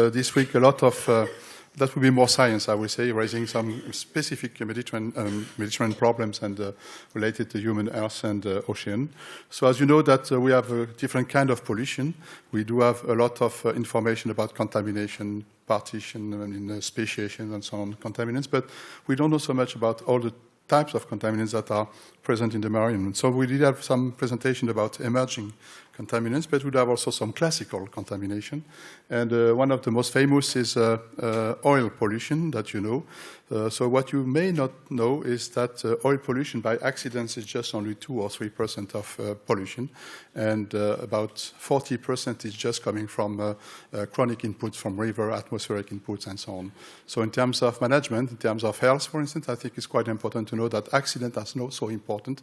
This week, a lot of, that will be more science, I would say, raising some specific Mediterranean problems and related to human health and ocean. So as you know that we have a different kind of pollution. We do have a lot of information about contamination, partition, speciation, and so on, contaminants, but we don't know so much about all the types of contaminants that are present in the marine. So we did have some presentation about emerging contaminants, but we have also some classical contamination. And one of the most famous is oil pollution that you know. So what you may not know is that oil pollution by accidents is just only 2 or 3% of pollution, and about 40% is just coming from chronic inputs from river, atmospheric inputs, and so on. So in terms of management, in terms of health, for instance, I think it's quite important to know that accident is not so important,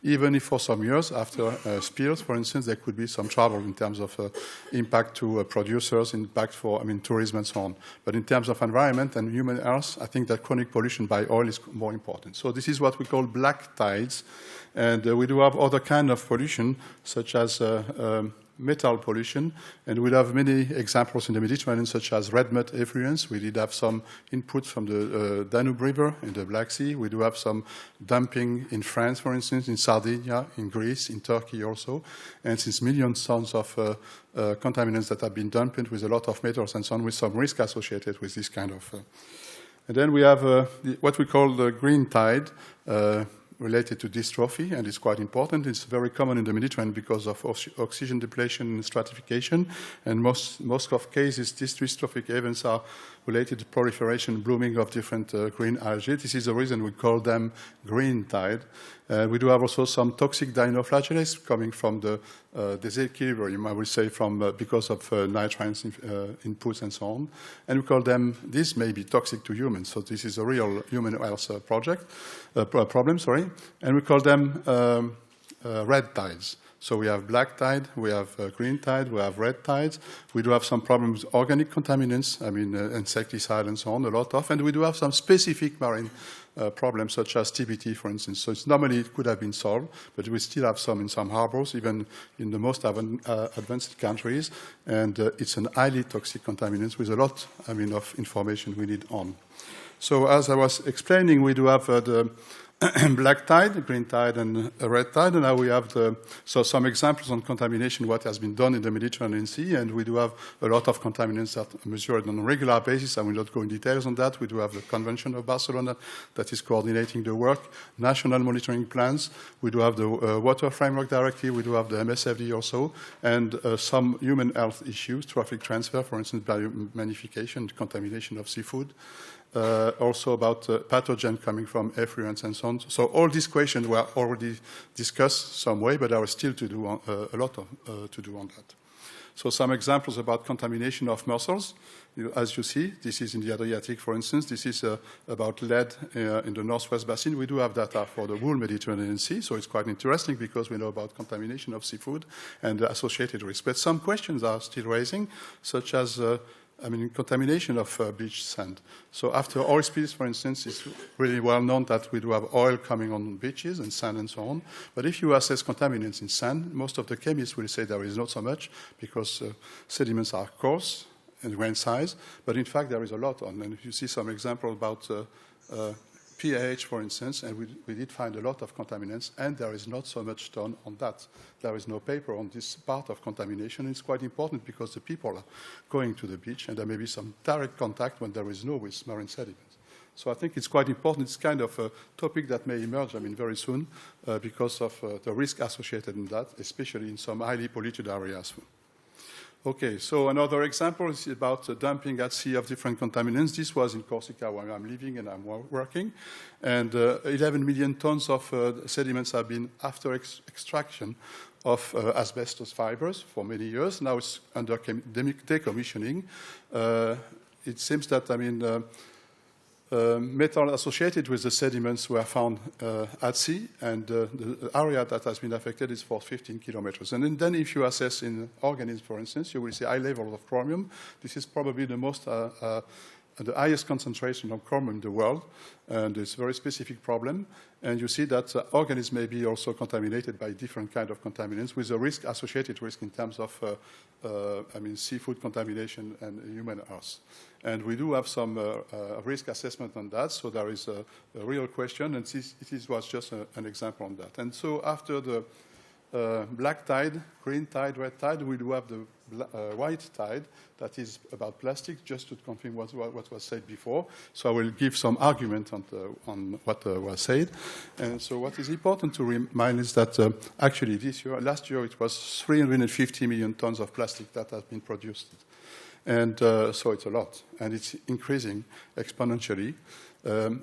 even if for some years after spills, for instance, there could be some trouble in terms of impact to producers, impact for tourism and so on. But in terms of environment and human health, I think that chronic pollution by oil is more important. So this is what we call black tides. And we do have other kind of pollution, such as metal pollution, and we'll have many examples in the Mediterranean, such as red mud effluents. We did have some input from the Danube River in the Black Sea. We do have some dumping in France, for instance, in Sardinia, in Greece, in Turkey also, and since millions of tons of contaminants that have been dumped with a lot of metals and so on, with some risk associated with this kind of. And then we have what we call the green tide, related to dystrophy, and it's quite important. It's very common in the Mediterranean because of oxygen depletion and stratification, and most of cases, these dystrophic events are related to proliferation, blooming of different green algae. This is the reason we call them green tide. We do have also some toxic dinoflagellates coming from the disequilibrium, I would say, from because of nitrates inputs and so on. And we call them, this may be toxic to humans, so this is a real human health problem, sorry. And we call them red tides. So we have black tide, we have green tide, we have red tides. We do have some problems with organic contaminants, insecticide and so on, a lot of. And we do have some specific marine problems, such as TBT, for instance. So normally it could have been solved, but we still have some in some harbors, even in the most advanced countries. And it's an highly toxic contaminant with a lot, of information we need on. So as I was explaining, we do have the black tide, green tide, and red tide. And now we have some examples on contamination, what has been done in the Mediterranean Sea. And we do have a lot of contaminants that are measured on a regular basis. I will not go in details on that. We do have the Convention of Barcelona that is coordinating the work, national monitoring plans. We do have the Water Framework Directive. We do have the MSFD also, and some human health issues, traffic transfer, for instance, biomagnification, contamination of seafood. Also about pathogen coming from effluents and so on. So all these questions were already discussed some way, but there was still to do a lot to do on that. So some examples about contamination of mussels. As you see, this is in the Adriatic, for instance. This is about lead in the Northwest Basin. We do have data for the whole Mediterranean Sea, so it's quite interesting because we know about contamination of seafood and the associated risks. But some questions are still raising, such as contamination of beach sand. So after oil spills, for instance, it's really well known that we do have oil coming on beaches and sand and so on. But if you assess contaminants in sand, most of the chemists will say there is not so much because sediments are coarse and grain size. But in fact, there is a lot on. And if you see some example about pH, for instance, and we did find a lot of contaminants, and there is not so much done on that. There is no paper on this part of contamination. It's quite important because the people are going to the beach, and there may be some direct contact when there is no with marine sediments. So I think it's quite important. It's kind of a topic that may emerge, very soon, because of the risk associated in that, especially in some highly polluted areas. Okay, so another example is about dumping at sea of different contaminants. This was in Corsica, where I'm living and I'm working. And 11 million tons of sediments have been after extraction of asbestos fibers for many years. Now it's under decommissioning. It seems that, metal associated with the sediments were found at sea, and the area that has been affected is for 15 kilometers. And then if you assess in organisms, for instance, you will see high level of chromium. This is probably the most the highest concentration of chromium in the world, and it's a very specific problem. And you see that organisms may be also contaminated by different kinds of contaminants with a risk, associated risk in terms of seafood contamination and human health. And we do have some risk assessment on that, so there is a real question, and it was just an example on that. And so after the black tide, green tide, red tide, we do have the white tide that is about plastic, just to confirm what was said before. So I will give some argument on what was said. And so what is important to remind is that actually last year it was 350 million tons of plastic that has been produced. And so it's a lot, and it's increasing exponentially.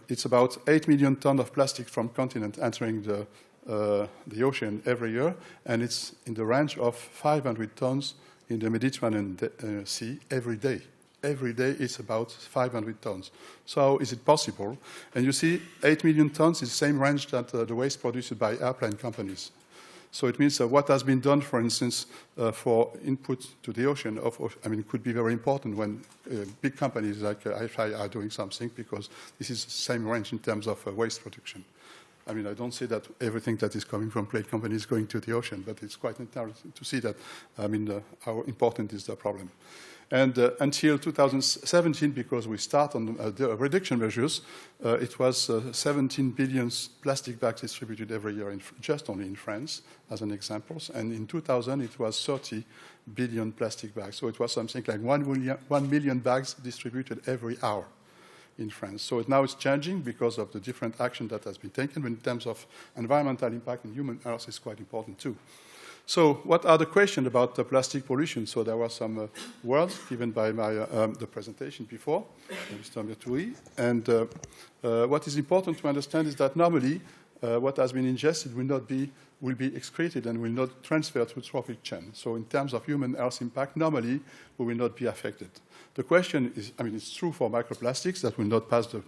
It's about 8 million tons of plastic from continent entering the ocean every year, and it's in the range of 500 tons in the Mediterranean Sea every day. Every day it's about 500 tons. So how is it possible? And you see 8 million tons is the same range that the waste produced by airplane companies. So it means what has been done, for instance, for input to the ocean, could be very important when big companies like Ifremer are doing something, because this is the same range in terms of waste production. I don't say that everything that is coming from plate companies is going to the ocean, but it's quite interesting to see that, how important is the problem. And until 2017, because we start on the reduction measures, it was 17 billion plastic bags distributed every year, just only in France, as an example. And in 2000, it was 30 billion plastic bags. So it was something like 1 million bags distributed every hour in France. So now it's changing because of the different action that has been taken. But in terms of environmental impact and human health, it's quite important too. So what are the questions about the plastic pollution? So there were some words given by the presentation before, Mr. Mertoui. And what is important to understand is that normally what has been ingested will be excreted and will not transfer to the trophic chain. So in terms of human health impact, normally we will not be affected. The question is, it's true for microplastics that will not pass the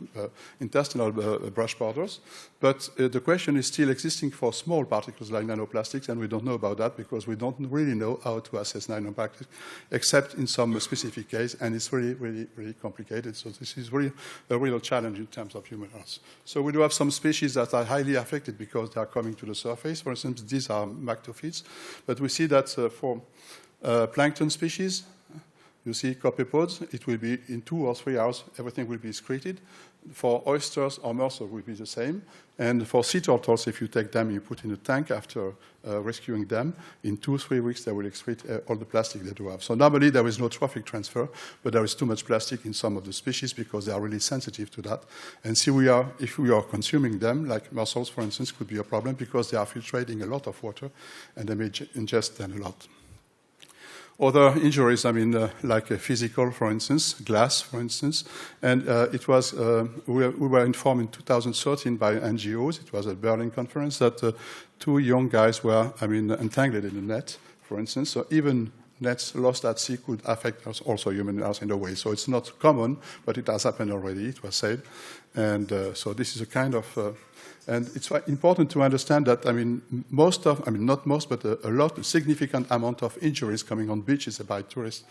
intestinal brush borders, but the question is still existing for small particles like nanoplastics, and we don't know about that because we don't really know how to assess nanoplastics, except in some specific case, and it's really, really, really complicated. So this is really a real challenge in terms of human health. So we do have some species that are highly affected because they are coming to the surface. For instance, these are mactophytes, but we see that for plankton species, you see copepods, it will be in 2 or 3 hours, everything will be excreted. For oysters or mussels, it will be the same. And for sea turtles, if you take them, you put in a tank after rescuing them, in 2 or 3 weeks, they will excrete all the plastic they do have. So normally, there is no trophic transfer, but there is too much plastic in some of the species because they are really sensitive to that. And if we are consuming them, like mussels, for instance, could be a problem because they are filtrating a lot of water, and they may ingest them a lot. Other injuries, like physical, for instance, glass, for instance. And it was, we were informed in 2013 by NGOs, it was a Berlin conference, that 2 young guys were, entangled in a net, for instance. So even nets lost at sea could affect us also human health in a way. So it's not common, but it has happened already, it was said. And so this is a kind of... and it's important to understand that, not most, but a significant amount of injuries coming on beaches by tourists,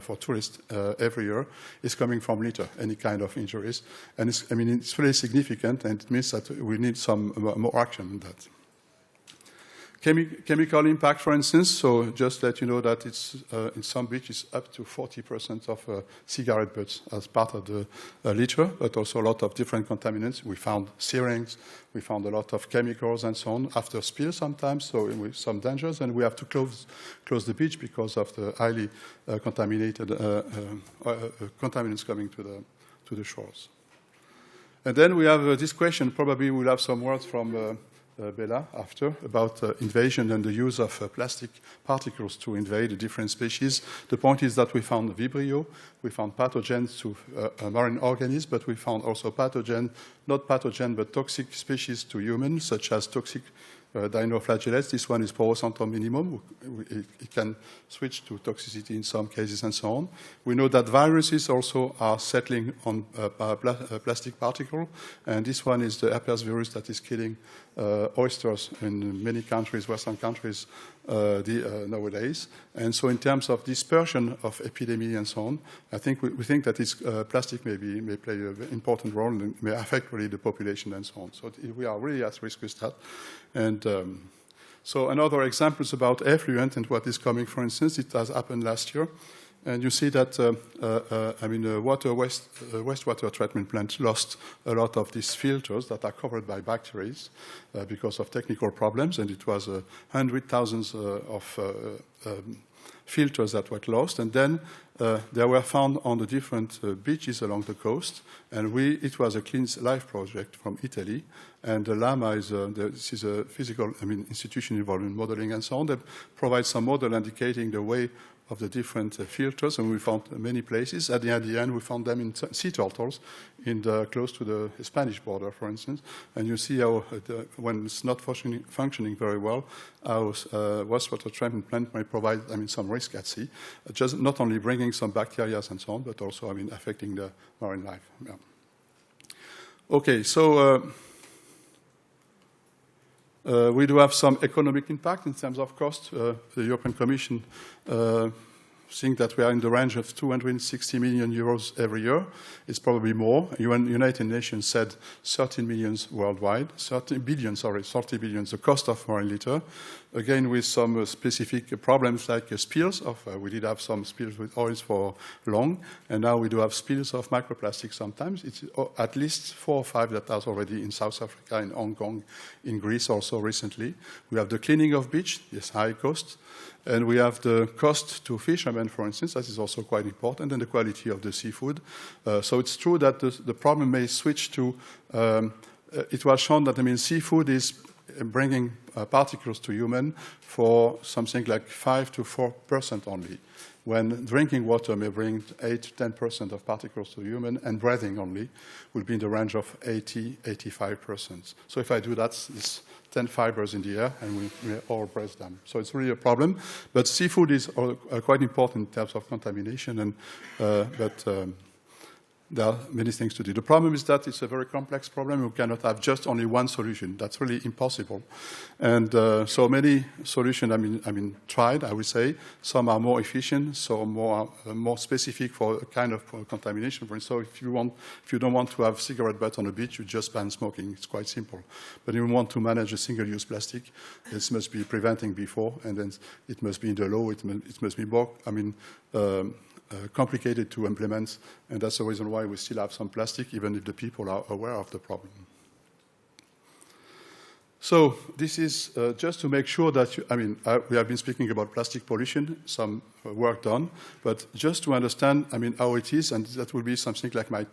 for tourists every year, is coming from litter, any kind of injuries. And it's really significant, and it means that we need some more action on that. Chemical impact, for instance, so just let you know that it's in some beaches up to 40% of cigarette butts as part of the litter, but also a lot of different contaminants. We found syringes, we found a lot of chemicals and so on after spill sometimes, so with some dangers, and we have to close the beach because of the highly contaminated contaminants coming to the shores. And then we have this question, probably we'll have some words from Bella after, about invasion and the use of plastic particles to invade the different species. The point is that we found Vibrio, we found pathogens to marine organisms, but we found also not pathogen, but toxic species to humans, such as toxic dinoflagellates. This one is porocentrum minimum. It can switch to toxicity in some cases and so on. We know that viruses also are settling on plastic particle, and this one is the herpes virus that is killing oysters in many countries, Western countries, nowadays. And so in terms of dispersion of epidemic and so on, I think we think that plastic may play an important role and may affect really the population and so on. So we are really at risk with that. And so another example is about effluent and what is coming, for instance. It has happened last year. And you see that, wastewater treatment plant lost a lot of these filters that are covered by bacteria because of technical problems, and it was hundreds of thousands of filters that were lost. And then they were found on the different beaches along the coast, and it was a Clean Life project from Italy. And the LAMA this is a physical, institution involved in modeling and so on. They provide some model indicating the way of the different filters, and we found many places. At the end, we found them in sea turtles close to the Spanish border, for instance. And you see how, when it's not functioning very well, how wastewater treatment plant may provide, some risk at sea, just not only bringing some bacteria and so on, but also, affecting the marine life. Yeah. Okay, so we do have some economic impact in terms of cost. The European Commission think that we are in the range of 260 million euros every year. It's probably more. United Nations said 30 billion worldwide, 30 billion, the cost of marine litter. Again, with some specific problems like spills we did have some spills with oils for long, and now we do have spills of microplastics sometimes. It's at least 4 or 5 that are already in South Africa, in Hong Kong, in Greece also recently. We have the cleaning of beach, yes, high cost. And we have the cost to fishermen, for instance, that is also quite important, and the quality of the seafood. So it's true that the problem may switch to, it was shown that, seafood is bringing particles to human for something like 5 to 4% only, when drinking water may bring 8 to 10% of particles to human, and breathing only will be in the range of 80–85%. So if I do that, it's 10 fibers in the air, and we all breathe them. So it's really a problem. But seafood is quite important in terms of contamination, and there are many things to do. The problem is that it's a very complex problem. We cannot have just only one solution. That's really impossible. And so many solutions tried, I would say. Some are more efficient, some more specific for a kind of contamination. So if you don't want to have cigarette butts on the beach, you just ban smoking. It's quite simple. But if you want to manage a single-use plastic, this must be preventing before, and then it must be in the law. It must be more, complicated to implement, and that's the reason why we still have some plastic, even if the people are aware of the problem. So this is just to make sure that, we have been speaking about plastic pollution, some work done, but just to understand, how it is, and that will be something like my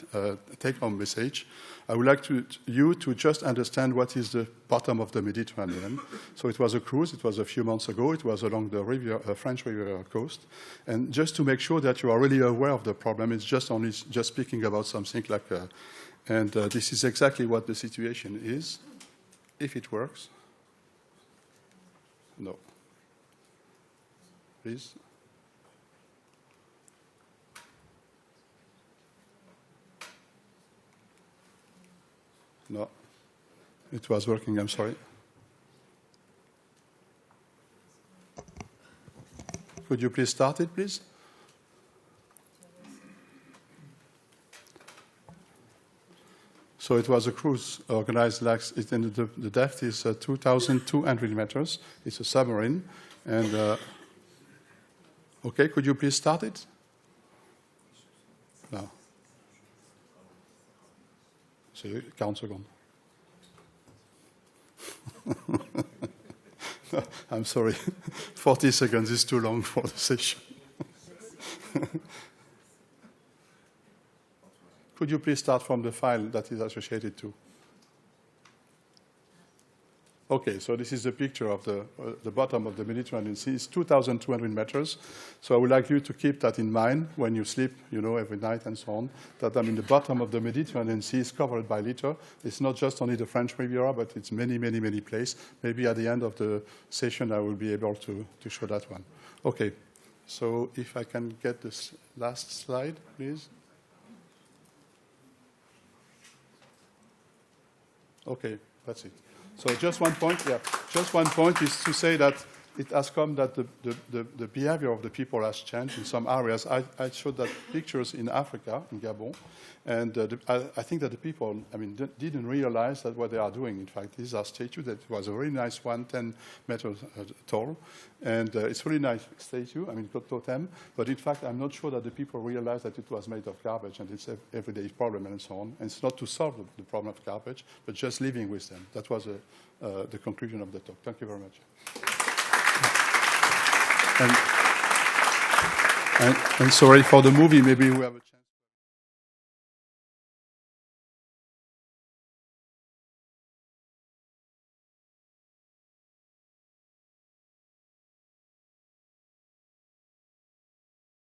take-home message. I would like you to just understand what is the bottom of the Mediterranean. So it was a cruise. It was a few months ago. It was along the French Riviera coast. And just to make sure that you are really aware of the problem, it's just speaking about something like, and this is exactly what the situation is. If it works. No. Please. No. It was working, I'm sorry. Could you please start it, please? So it was a cruise organized the depth is 2,200 meters. It's a submarine. And, okay, could you please start it? No. C'est 40 secondes. No, I'm sorry. 40 seconds is too long for the session. Could you please start from the file that is associated to? Okay, so this is a picture of the bottom of the Mediterranean Sea. It's 2,200 meters. So I would like you to keep that in mind when you sleep, every night and so on, that the bottom of the Mediterranean Sea is covered by litter. It's not just only the French Riviera, but it's many, many, many places. Maybe at the end of the session, I will be able to show that one. Okay, so if I can get this last slide, please. Okay, that's it. So just one point, just one point is to say that it has come that the behavior of the people has changed in some areas. I showed that pictures in Africa, in Gabon, and I think that the people, didn't realize that what they are doing. In fact, these are statues. That was a very nice one, 10 meters tall, and it's a really nice statue, totem, but in fact, I'm not sure that the people realize that it was made of garbage, and it's an everyday problem and so on. And it's not to solve the problem of garbage, but just living with them. That was the conclusion of the talk. Thank you very much. And sorry for the movie, maybe we have a chance.